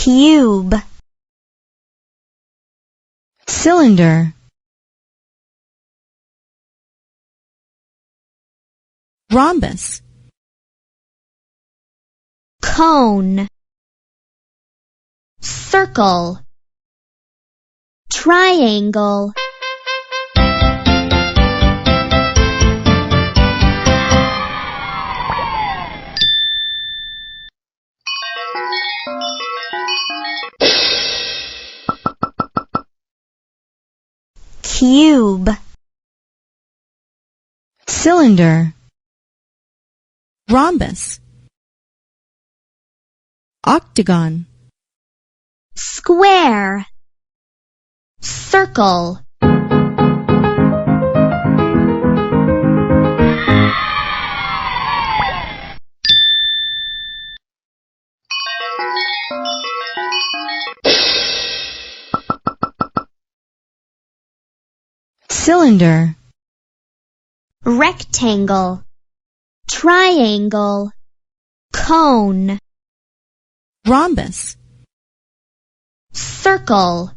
cube, cylinder, rhombus, cone, circle, triangle, cube, cylinder, rhombus, octagon, square, circle, cylinder, rectangle, triangle, cone, rhombus, circle.